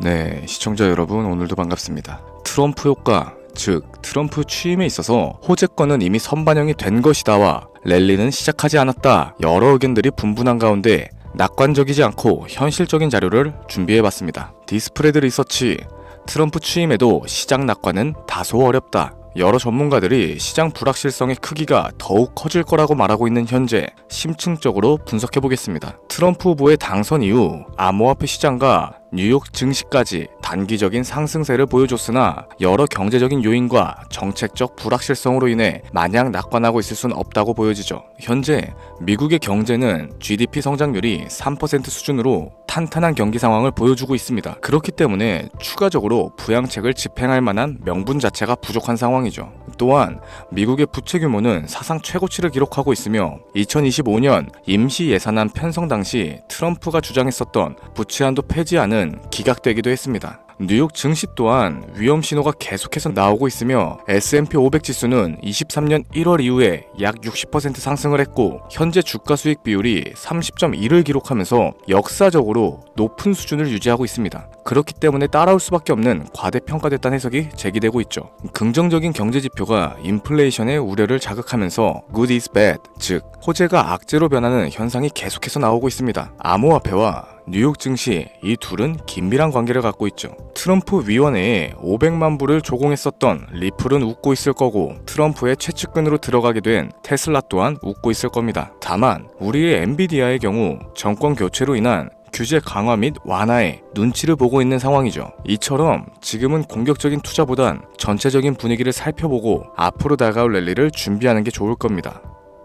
네, 시청자 여러분 오늘도 반갑습니다. 트럼프 효과, 즉 트럼프 취임에 있어서 호재권은 이미 선반영이 된 것이다와 랠리는 시작하지 않았다, 여러 의견들이 분분한 가운데 낙관적이지 않고 현실적인 자료를 준비해봤습니다. 디스프레드 리서치, 트럼프 취임에도 시장 낙관은 다소 어렵다. 여러 전문가들이 시장 불확실성의 크기가 더욱 커질 거라고 말하고 있는 현재 심층적으로 분석해보겠습니다. 트럼프 후보의 당선 이후 암호화폐 시장과 뉴욕 증시까지 단기적인 상승세를 보여줬으나 여러 경제적인 요인과 정책적 불확실성으로 인해 마냥 낙관하고 있을 수는 없다고 보여지죠. 현재 미국의 경제는 GDP 성장률이 3% 수준으로 탄탄한 경기 상황을 보여주고 있습니다. 그렇기 때문에 추가적으로 부양책을 집행할 만한 명분 자체가 부족한 상황이죠. 또한 미국의 부채 규모는 사상 최고치를 기록하고 있으며 2025년 임시 예산안 편성 당시 트럼프가 주장했었던 부채 한도 폐지안은 기각되기도 했습니다. 뉴욕 증시 또한 위험 신호가 계속해서 나오고 있으며 S&P 500 지수는 23년 1월 이후에 약 60% 상승을 했고 현재 주가 수익 비율이 30.1을 기록하면서 역사적으로 높은 수준을 유지하고 있습니다. 그렇기 때문에 따라올 수밖에 없는 과대평가됐다는 해석이 제기되고 있죠. 긍정적인 경제 지표가 인플레이션의 우려를 자극하면서 good is bad, 즉 호재가 악재로 변하는 현상이 계속해서 나오고 있습니다. 암호화폐와 뉴욕 증시, 이 둘은 긴밀한 관계를 갖고 있죠. 트럼프 위원회에 500만 불을 조공했었던 리플은 웃고 있을 거고 트럼프의 최측근으로 들어가게 된 테슬라 또한 웃고 있을 겁니다. 다만 우리의 엔비디아의 경우 정권 교체로 인한 규제 강화 및 완화에 눈치를 보고 있는 상황이죠. 이처럼 지금은 공격적인 투자보단 전체적인 분위기를 살펴보고 앞으로 다가올 랠리를 준비하는 게 좋을 겁니다.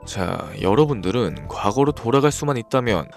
자, 여러분들은 과거로 돌아갈 수만 있다면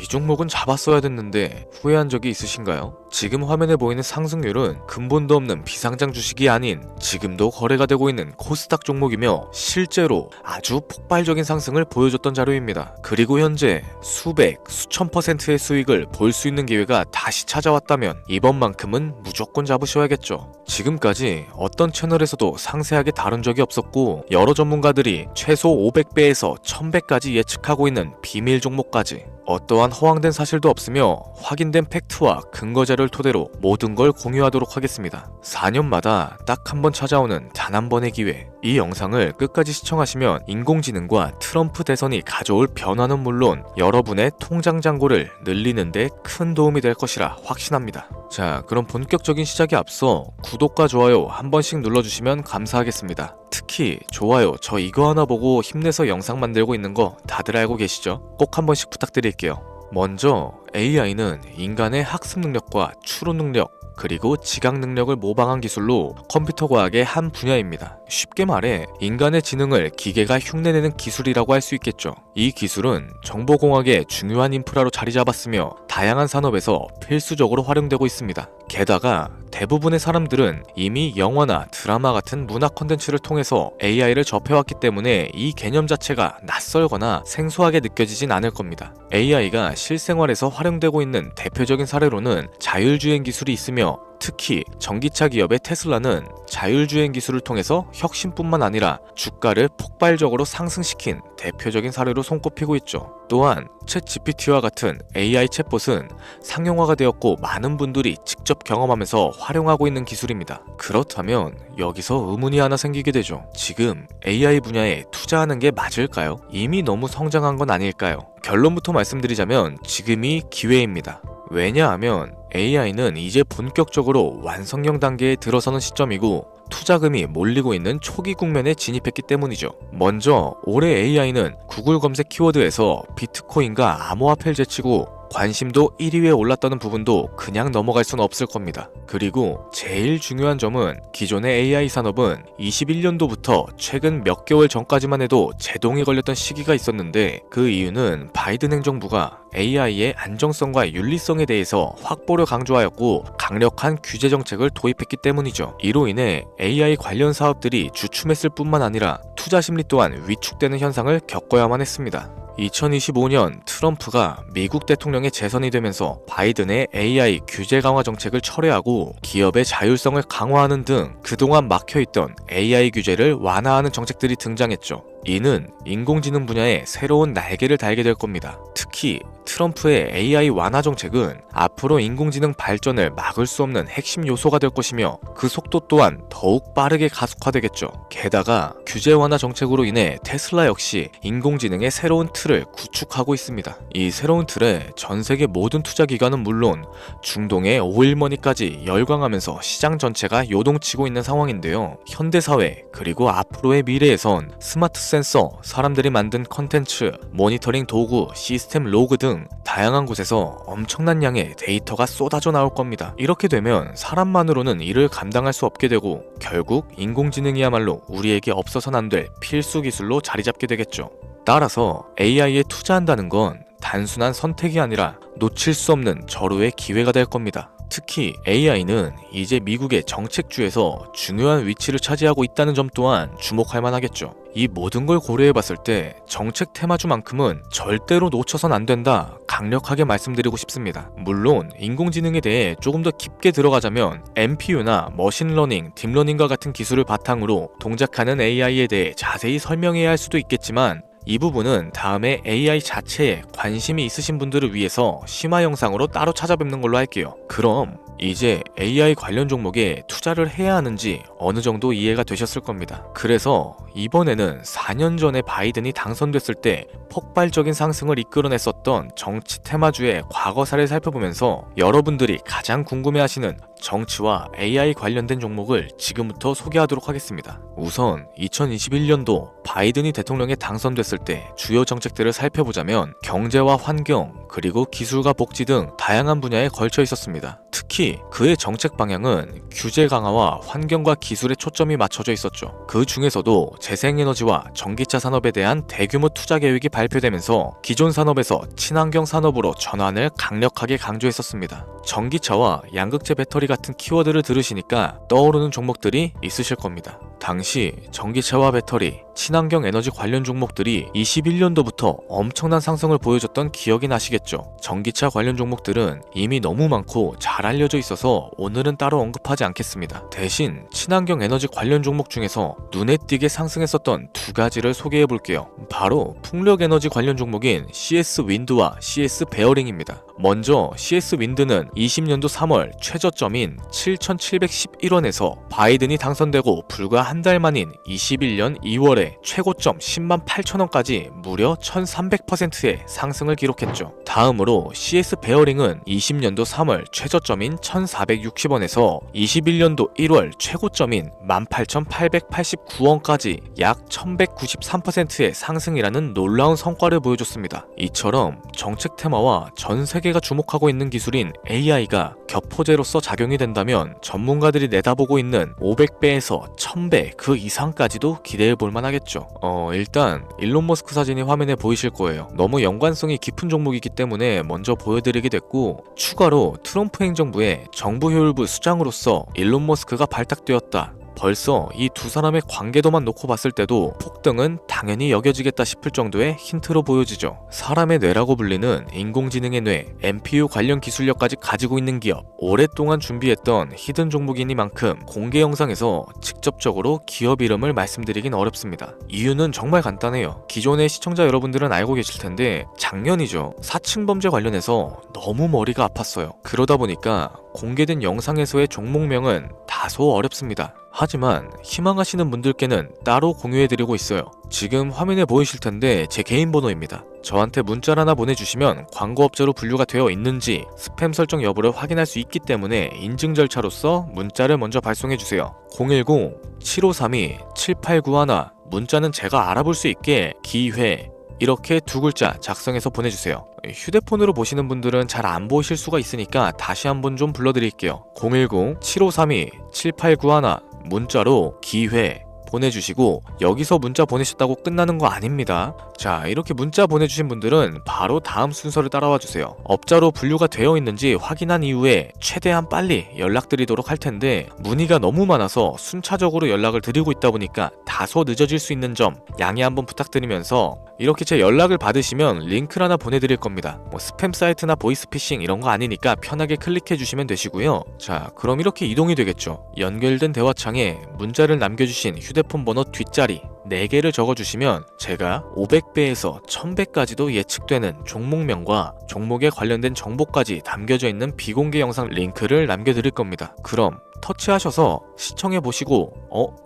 이 종목은 잡았어야 됐는데 후회한 적이 있으신가요? 지금 화면에 보이는 상승률은 근본도 없는 비상장 주식이 아닌 지금도 거래가 되고 있는 코스닥 종목이며 실제로 아주 폭발적인 상승을 보여줬던 자료입니다. 그리고 현재 수백, 수천 %의 수익을 볼 수 있는 기회가 다시 찾아왔다면 이번만큼은 무조건 잡으셔야겠죠. 지금까지 어떤 채널에서도 상세하게 다룬 적이 없었고 여러 전문가들이 최소 500배에서 1000배까지 예측하고 있는 비밀 종목까지 어떠한 허황된 사실도 없으며 확인된 팩트와 근거 자료를 토대로 모든 걸 공유하도록 하겠습니다. 4년마다 딱 한 번 찾아오는 단 한 번의 기회. 이 영상을 끝까지 시청하시면 인공지능과 트럼프 대선이 가져올 변화는 물론 여러분의 통장 잔고를 늘리는 데 큰 도움이 될 것이라 확신합니다. 자, 그럼 본격적인 시작에 앞서 구독과 좋아요 한 번씩 눌러주시면 감사하겠습니다. 특히 좋아요, 저 이거 하나 보고 힘내서 영상 만들고 있는 거 다들 알고 계시죠? 꼭 한 번씩 부탁드릴게요. 먼저 AI는 인간의 학습 능력과 추론 능력, 그리고 지각 능력을 모방한 기술로 컴퓨터 과학의 한 분야입니다. 쉽게 말해 인간의 지능을 기계가 흉내내는 기술이라고 할 수 있겠죠. 이 기술은 정보공학의 중요한 인프라로 자리 잡았으며 다양한 산업에서 필수적으로 활용되고 있습니다. 게다가 대부분의 사람들은 이미 영화나 드라마 같은 문화 콘텐츠를 통해서 AI를 접해왔기 때문에 이 개념 자체가 낯설거나 생소하게 느껴지진 않을 겁니다. AI가 실생활에서 활용되고 있는 대표적인 사례로는 자율주행 기술이 있으며 특히 전기차 기업의 테슬라는 자율주행 기술을 통해서 혁신뿐만 아니라 주가를 폭발적으로 상승시킨 대표적인 사례로 손꼽히고 있죠. 또한 챗 GPT와 같은 AI 챗봇은 상용화가 되었고 많은 분들이 직접 경험하면서 활용하고 있는 기술입니다. 그렇다면 여기서 의문이 하나 생기게 되죠. 지금 AI 분야에 투자하는 게 맞을까요? 이미 너무 성장한 건 아닐까요? 결론부터 말씀드리자면 지금이 기회입니다. 왜냐하면 AI는 이제 본격적으로 완성형 단계에 들어서는 시점이고 투자금이 몰리고 있는 초기 국면에 진입했기 때문이죠. 먼저 올해 AI는 구글 검색 키워드에서 비트코인과 암호화폐를 제치고 관심도 1위에 올랐다는 부분도 그냥 넘어갈 수는 없을 겁니다. 그리고 제일 중요한 점은 기존의 AI 산업은 21년도부터 최근 몇 개월 전까지만 해도 제동이 걸렸던 시기가 있었는데 그 이유는 바이든 행정부가 AI의 안정성과 윤리성에 대해서 확보를 강조하였고 강력한 규제 정책을 도입했기 때문이죠. 이로 인해 AI 관련 사업들이 주춤했을 뿐만 아니라 투자 심리 또한 위축되는 현상을 겪어야만 했습니다. 2025년 트럼프가 미국 대통령에 재선이 되면서 바이든의 AI 규제 강화 정책을 철회하고 기업의 자율성을 강화하는 등 그동안 막혀있던 AI 규제를 완화하는 정책들이 등장했죠. 이는 인공지능 분야에 새로운 날개를 달게 될 겁니다. 특히 트럼프의 AI 완화 정책은 앞으로 인공지능 발전을 막을 수 없는 핵심 요소가 될 것이며 그 속도 또한 더욱 빠르게 가속화되겠죠. 게다가 규제 완화 정책으로 인해 테슬라 역시 인공지능의 새로운 틀을 구축하고 있습니다. 이 새로운 틀에 전 세계 모든 투자 기관은 물론 중동의 오일머니까지 열광하면서 시장 전체가 요동치고 있는 상황인데요. 현대사회 그리고 앞으로의 미래에선 스마트 센서, 사람들이 만든 컨텐츠, 모니터링 도구, 시스템 로그 등 다양한 곳에서 엄청난 양의 데이터가 쏟아져 나올 겁니다. 이렇게 되면 사람만으로는 이를 감당할 수 없게 되고 결국 인공지능이야말로 우리에게 없어서는 안 될 필수 기술로 자리 잡게 되겠죠. 따라서 AI에 투자한다는 건 단순한 선택이 아니라 놓칠 수 없는 절호의 기회가 될 겁니다. 특히 AI는 이제 미국의 정책주에서 중요한 위치를 차지하고 있다는 점 또한 주목할 만하겠죠. 이 모든 걸 고려해봤을 때 정책 테마주만큼은 절대로 놓쳐선 안 된다 강력하게 말씀드리고 싶습니다. 물론 인공지능에 대해 조금 더 깊게 들어가자면 NPU나 머신러닝, 딥러닝과 같은 기술을 바탕으로 동작하는 AI에 대해 자세히 설명해야 할 수도 있겠지만 이 부분은 다음에 AI 자체에 관심이 있으신 분들을 위해서 심화 영상으로 따로 찾아뵙는 걸로 할게요. 그럼 이제 AI 관련 종목에 투자를 해야 하는지 어느 정도 이해가 되셨을 겁니다. 그래서 이번에는 4년 전에 바이든이 당선됐을 때 폭발적인 상승을 이끌어냈었던 정치 테마주의 과거사를 살펴보면서 여러분들이 가장 궁금해하시는 정치와 AI 관련된 종목을 지금부터 소개하도록 하겠습니다. 우선 2021년도 바이든이 대통령에 당선됐을 때 주요 정책들을 살펴보자면 경제와 환경, 그리고 기술과 복지 등 다양한 분야에 걸쳐 있었습니다. 특히 그의 정책 방향은 규제 강화와 환경과 기술에 초점이 맞춰져 있었죠. 그 중에서도 재생에너지와 전기차 산업에 대한 대규모 투자 계획이 발표되면서 기존 산업에서 친환경 산업으로 전환을 강력하게 강조했었습니다. 전기차와 양극재 배터리 같은 키워드를 들으시니까 떠오르는 종목들이 있으실 겁니다. 당시 전기차와 배터리, 친환경 에너지 관련 종목들이 21년도부터 엄청난 상승을 보여줬던 기억이 나시겠죠. 전기차 관련 종목들은 이미 너무 많고 잘 알려져 있어서 오늘은 따로 언급하지 않겠습니다. 대신 친환경 에너지 관련 종목 중에서 눈에 띄게 상승했었던 두 가지를 소개해 볼게요. 바로 풍력 에너지 관련 종목인 CS 윈드와 CS 베어링입니다. 먼저 CS 윈드는 20년도 3월 최저점인 7,711원에서 바이든이 당선되고 불과 한 달 만인 21년 2월에 최고점 10만 8천원까지 무려 1300%의 상승을 기록했죠. 다음으로 CS 베어링은 20년도 3월 최저점인 1460원에서 21년도 1월 최고점인 18,889원까지 약 1193%의 상승이라는 놀라운 성과를 보여줬습니다. 이처럼 정책 테마와 전 세계가 주목하고 있는 기술인 AI가 격포제로서 작용이 된다면 전문가들이 내다보고 있는 500배에서 1000배 그 이상까지도 기대해 볼 만하겠죠. 일단 일론 머스크 사진이 화면에 보이실 거예요. 너무 연관성이 깊은 종목이기 때문에 먼저 보여드리게 됐고, 추가로 트럼프 행정부의 정부 효율부 수장으로서 일론 머스크가 발탁되었다. 벌써 이 두 사람의 관계도만 놓고 봤을 때도 폭등은 당연히 여겨지겠다 싶을 정도의 힌트로 보여지죠. 사람의 뇌라고 불리는 인공지능의 뇌, NPU 관련 기술력까지 가지고 있는 기업, 오랫동안 준비했던 히든 종목이니만큼 공개 영상에서 직접적으로 기업 이름을 말씀드리긴 어렵습니다. 이유는 정말 간단해요. 기존의 시청자 여러분들은 알고 계실 텐데 작년이죠. 사칭범죄 관련해서 너무 머리가 아팠어요. 그러다 보니까 공개된 영상에서의 종목명은 다소 어렵습니다. 하지만 희망하시는 분들께는 따로 공유해드리고 있어요. 지금 화면에 보이실 텐데 제 개인 번호입니다. 저한테 문자를 하나 보내주시면 광고업자로 분류가 되어 있는지 스팸 설정 여부를 확인할 수 있기 때문에 인증 절차로서 문자를 먼저 발송해주세요. 010-7532-7891 문자는 제가 알아볼 수 있게 기회 이렇게 두 글자 작성해서 보내주세요. 휴대폰으로 보시는 분들은 잘 안 보실 수가 있으니까 다시 한번 좀 불러드릴게요. 010-7532-7891 문자로 기회 보내주시고, 여기서 문자 보내셨다고 끝나는 거 아닙니다. 자, 이렇게 문자 보내주신 분들은 바로 다음 순서를 따라와 주세요. 업자로 분류가 되어 있는지 확인한 이후에 최대한 빨리 연락드리도록 할 텐데 문의가 너무 많아서 순차적으로 연락을 드리고 있다 보니까 다소 늦어질 수 있는 점 양해 한번 부탁드리면서, 이렇게 제 연락을 받으시면 링크를 하나 보내드릴 겁니다. 스팸 사이트나 보이스피싱 이런 거 아니니까 편하게 클릭해 주시면 되시고요. 자, 그럼 이렇게 이동이 되겠죠. 연결된 대화창에 문자를 남겨주신 휴대폰 번호 뒷자리 4개를 적어주시면 제가 500배에서 1000배까지도 예측되는 종목명과 종목에 관련된 정보까지 담겨져 있는 비공개 영상 링크를 남겨드릴 겁니다. 그럼 터치하셔서 시청해보시고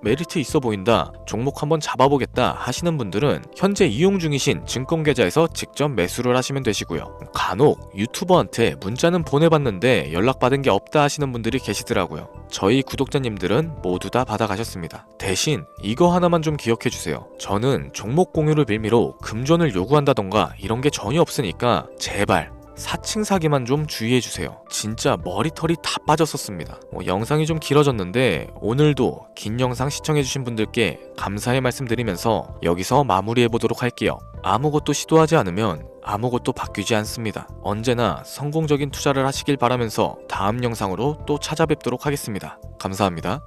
메리트 있어 보인다, 종목 한번 잡아보겠다 하시는 분들은 현재 이용 중이신 증권계좌에서 직접 매수를 하시면 되시고요. 간혹 유튜버한테 문자는 보내봤는데 연락받은 게 없다 하시는 분들이 계시더라고요. 저희 구독자님들은 모두 다 받아가셨습니다. 대신 이거 하나만 좀 기억해주세요. 저는 종목 공유를 빌미로 금전을 요구한다던가 이런 게 전혀 없으니까 제발 사칭 사기만 좀 주의해주세요. 진짜 머리털이 다 빠졌었습니다. 영상이 좀 길어졌는데 오늘도 긴 영상 시청해주신 분들께 감사의 말씀드리면서 여기서 마무리해보도록 할게요. 아무것도 시도하지 않으면 아무것도 바뀌지 않습니다. 언제나 성공적인 투자를 하시길 바라면서 다음 영상으로 또 찾아뵙도록 하겠습니다. 감사합니다.